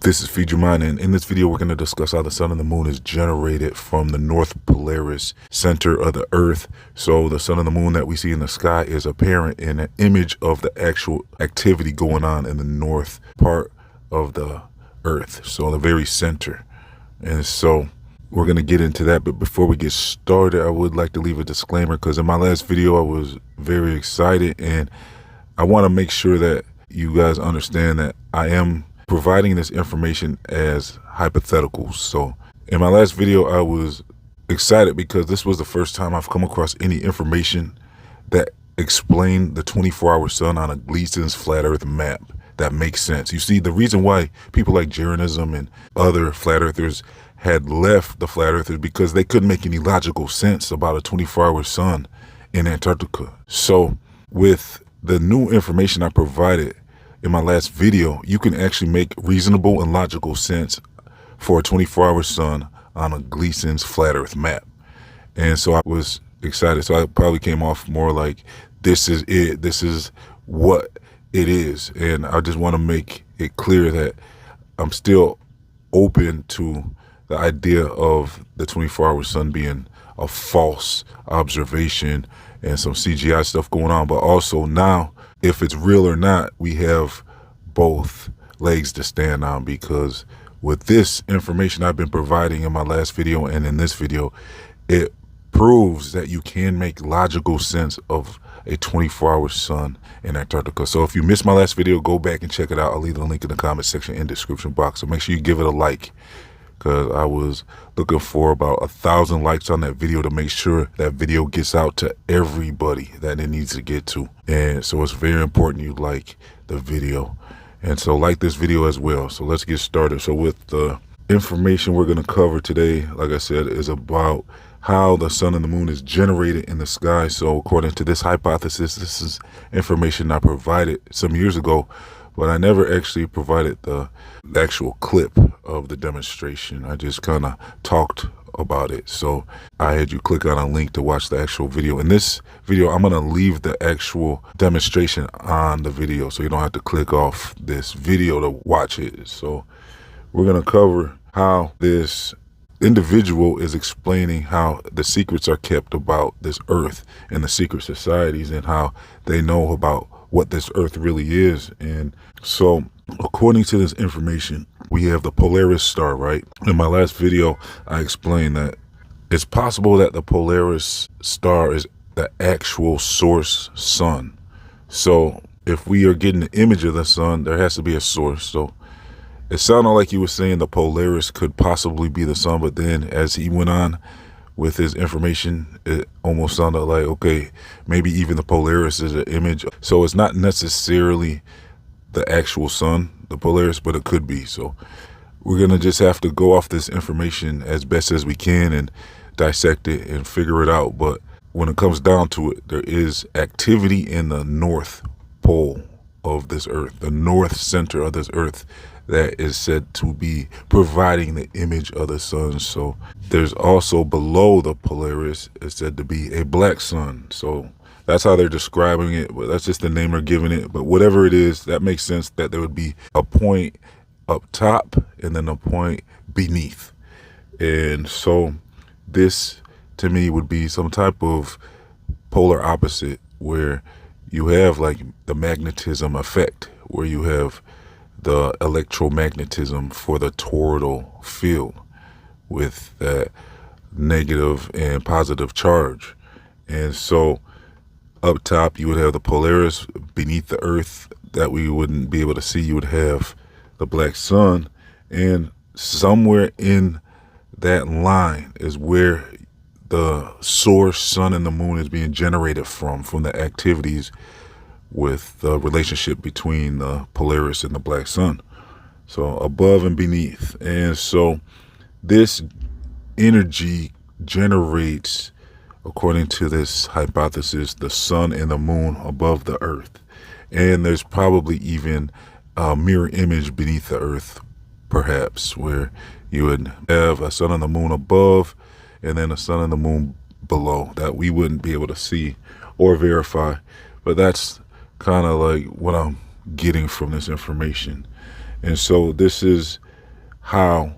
This is Feed Your Mind, and in this video we're going to discuss how the sun and the moon is generated from the North Polaris center of the Earth. So the sun and the moon that we see in the sky is apparent in an image of the actual activity going on in the north part of the Earth, so the very center. And so we're going to get into that, but before we get started, I would like to leave a disclaimer, because in my last video I was very excited, and I want to make sure that you guys understand that I am providing this information as hypotheticals. So in my last video, I was excited because this was the first time I've come across any information that explained the 24-hour sun on a Gleason's flat earth map that makes sense. You see, the reason why people like Jeranism and other flat earthers had left the flat earthers because they couldn't make any logical sense about a 24-hour sun in Antarctica. So with the new information I provided in my last video, you can actually make reasonable and logical sense for a 24-hour sun on a Gleason's flat earth map. And so I was excited. So I probably came off more like, this is it, this is what it is. And I just want to make it clear that I'm still open to the idea of the 24-hour sun being a false observation and some CGI stuff going on. But also now, if it's real or not, we have both legs to stand on, because with this information I've been providing in my last video and in this video, it proves that you can make logical sense of a 24-hour sun in Antarctica. So if you missed my last video, go back and check it out. I'll leave the link in the comment section and description box. So make sure you give it a like, because I was looking for about 1,000 likes on that video to make sure that video gets out to everybody that it needs to get to. And so it's very important you like the video. And so like this video as well. So let's get started. So with the information we're going to cover today, like I said, is about how the sun and the moon is generated in the sky. So according to this hypothesis, this is information I provided some years ago, but I never actually provided the actual clip of the demonstration. I just kind of talked about it. So I had you click on a link to watch the actual video. In this video, I'm going to leave the actual demonstration on the video, so you don't have to click off this video to watch it. So we're going to cover how this individual is explaining how the secrets are kept about this Earth and the secret societies, and how they know about what this Earth really is. And so according to this information, we have the Polaris star, right? In my last video, I explained that it's possible that the Polaris star is the actual source sun. So if we are getting the image of the sun, there has to be a source. So it sounded like you were saying the Polaris could possibly be the sun, but then as he went on with his information, it almost sounded like, okay, maybe even the Polaris is an image. So it's not necessarily the actual sun, the Polaris, but it could be. So we're going to just have to go off this information as best as we can and dissect it and figure it out. But when it comes down to it, there is activity in the North Pole of this Earth, the north center of this Earth, that is said to be providing the image of the sun. So there's also below the Polaris is said to be a black sun. So that's how they're describing it, but that's just the name they're giving it. But whatever it is, that makes sense that there would be a point up top and then a point beneath. And so this to me would be some type of polar opposite, where you have like the magnetism effect, where you have the electromagnetism for the toroidal field with that negative and positive charge. And so up top you would have the Polaris. Beneath the Earth that we wouldn't be able to see, you would have the black sun. And somewhere in that line is where the source sun and the moon is being generated from the activities with the relationship between the Polaris and the black sun. So above and beneath. And so this energy generates, according to this hypothesis, the sun and the moon above the Earth. And there's probably even a mirror image beneath the Earth, perhaps, where you would have a sun and the moon above and then a sun and the moon below that we wouldn't be able to see or verify. But that's kind of like what I'm getting from this information. And so this is how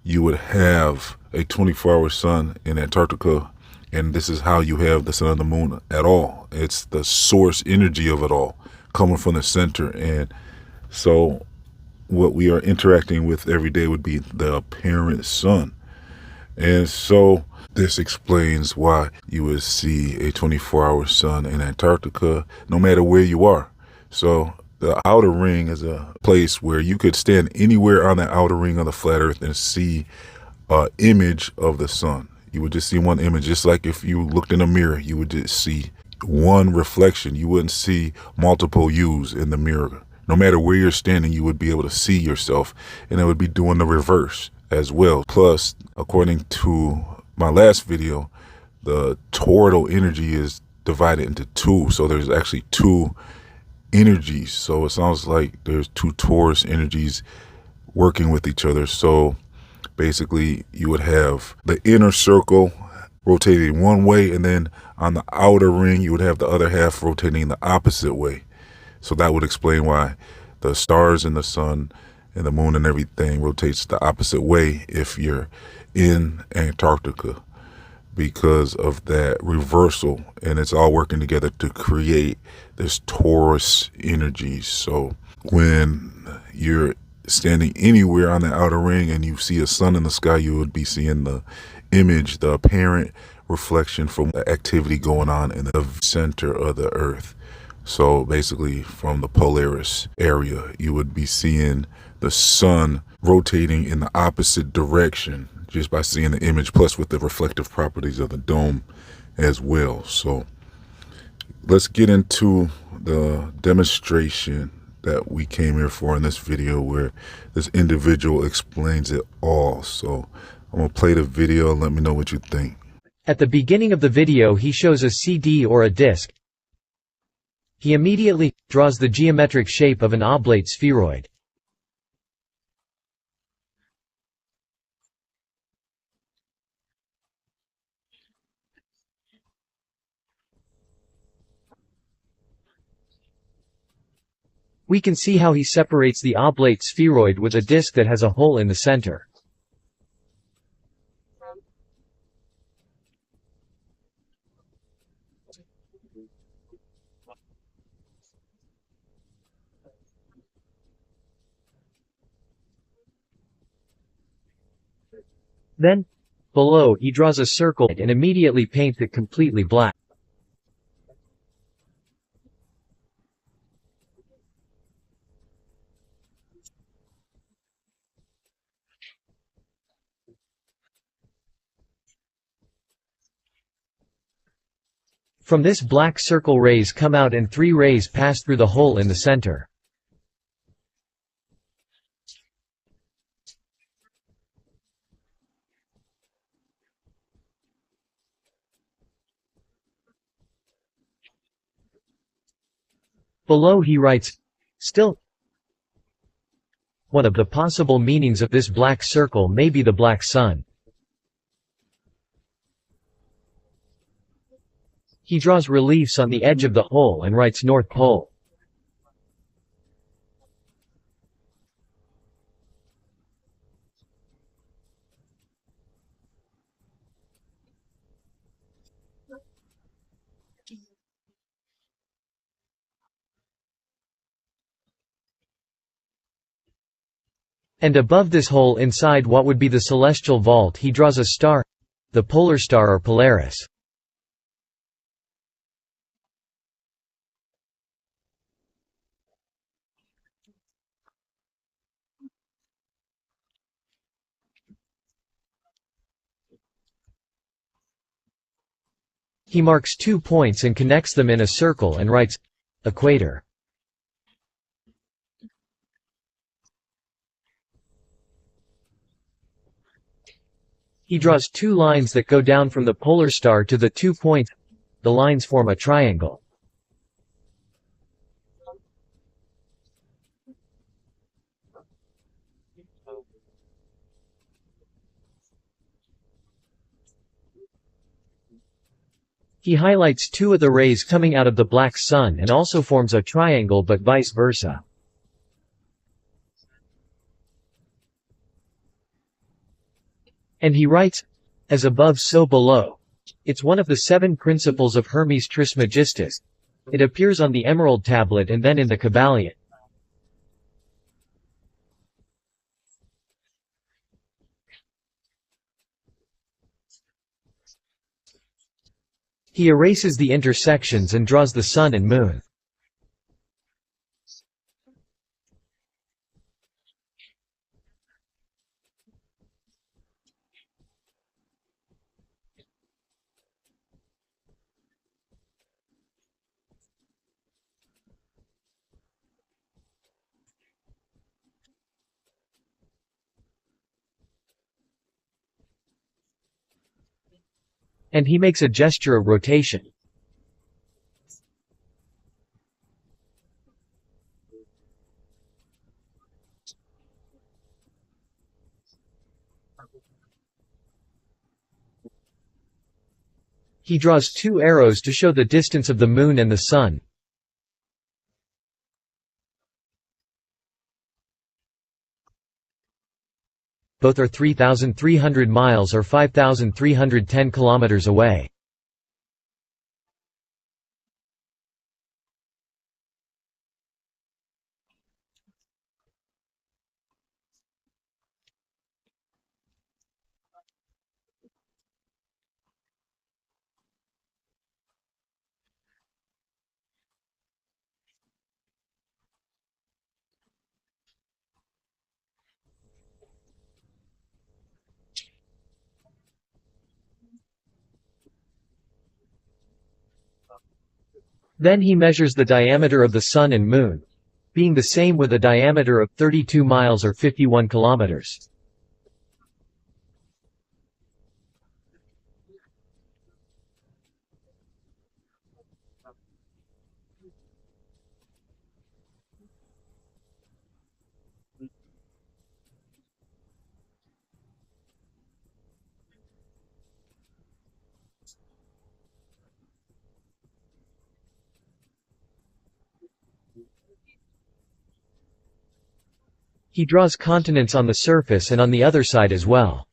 you would have a 24-hour sun in Antarctica, and this is how you have the sun and the moon at all. It's the source energy of it all coming from the center. And so what we are interacting with every day would be the apparent sun. And so this explains why you would see a 24-hour sun in Antarctica, no matter where you are. So the outer ring is a place where you could stand anywhere on the outer ring of the flat earth and see an image of the sun. You would just see one image, just like if you looked in a mirror, you would just see one reflection. You wouldn't see multiple yous in the mirror. No matter where you're standing, you would be able to see yourself, and it would be doing the reverse as well. Plus, according to my last video, the toral energy is divided into two. So there's actually two energies. So it sounds like there's two torus energies working with each other. So basically you would have the inner circle rotating one way, and then on the outer ring you would have the other half rotating the opposite way. So that would explain why the stars and the sun and the moon and everything rotates the opposite way if you're in Antarctica, because of that reversal, and it's all working together to create this torus energy. So when you're standing anywhere on the outer ring and you see a sun in the sky, you would be seeing the image, the apparent reflection from the activity going on in the center of the earth. So basically from the Polaris area, you would be seeing the sun rotating in the opposite direction just by seeing the image, plus with the reflective properties of the dome as well. So let's get into the demonstration that we came here for in this video, where this individual explains it all. So I'm gonna play the video and let me know what you think. At the beginning of the video he shows a CD or a disc. He immediately draws the geometric shape of an oblate spheroid. We can see how he separates the oblate spheroid with a disc that has a hole in the center. Then, below, he draws a circle and immediately paints it completely black. From this black circle rays come out and 3 rays pass through the hole in the center. Below he writes, "Still, one of the possible meanings of this black circle may be the black sun." He draws reliefs on the edge of the hole and writes North Pole. And above this hole inside what would be the celestial vault he draws a star, the polar star or Polaris. He marks 2 points and connects them in a circle and writes, equator. He draws 2 lines that go down from the polar star to the 2 points. The lines form a triangle. He highlights 2 of the rays coming out of the black sun and also forms a triangle, but vice versa. And he writes, "As above so below." It's one of the 7 principles of Hermes Trismegistus. It appears on the emerald tablet and then in the Kabbalion. He erases the intersections and draws the sun and moon. And he makes a gesture of rotation. He draws 2 arrows to show the distance of the moon and the sun. Both are 3,300 miles or 5,310 kilometers away. Then he measures the diameter of the sun and moon, being the same with a diameter of 32 miles or 51 kilometers. He draws continents on the surface and on the other side as well.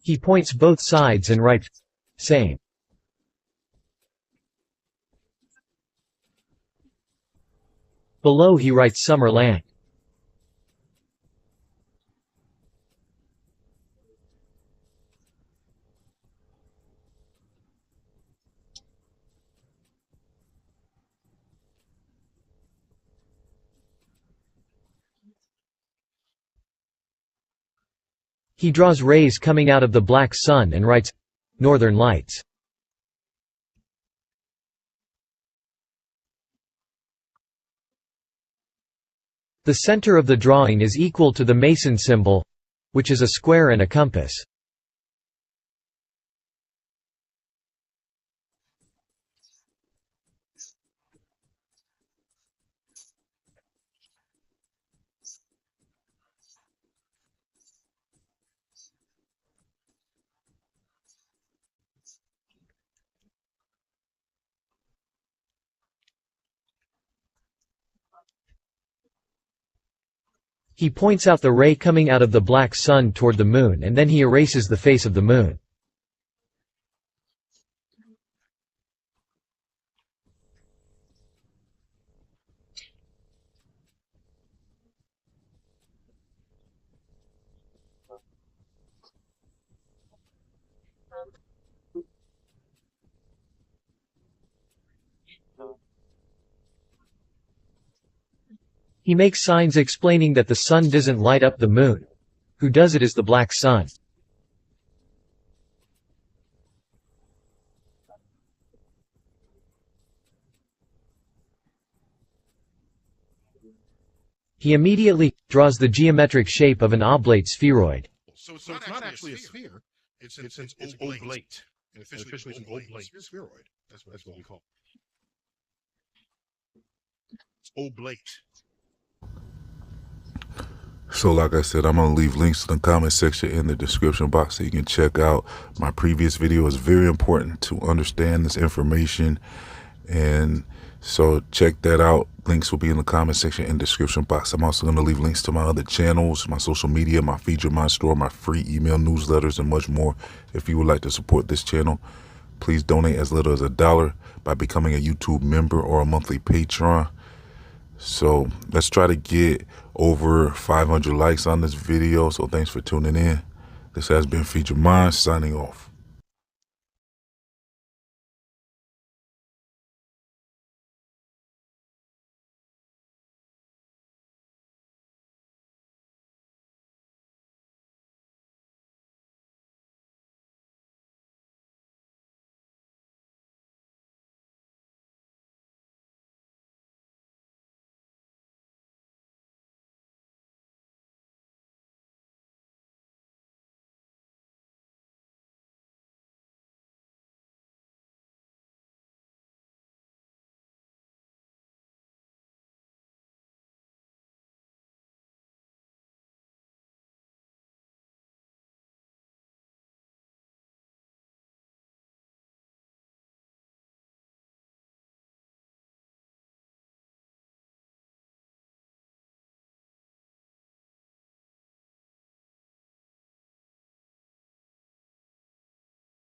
He points both sides and writes, "Same." Below he writes "Summer Land." He draws rays coming out of the black sun and writes, "Northern Lights." The center of the drawing is equal to the Mason symbol, which is a square and a compass. He points out the ray coming out of the black sun toward the moon and then he erases the face of the moon. He makes signs explaining that the sun doesn't light up the moon. Who does it is the black sun. He immediately draws the geometric shape of an oblate spheroid. So it's not actually a sphere. It's an oblate. An officially oblate spheroid. That's what we call it. oblate. So like I said, I'm going to leave links in the comment section in the description box so you can check out my previous video. It's very important to understand this information, and so check that out. Links will be in the comment section and description box. I'm also going to leave links to my other channels, my social media, my feature, my store, my free email newsletters, and much more. If you would like to support this channel, please donate as little as $1 by becoming a YouTube member or a monthly patron. So let's try to get over 500 likes on this video. So thanks for tuning in. This has been Feature Mind signing off.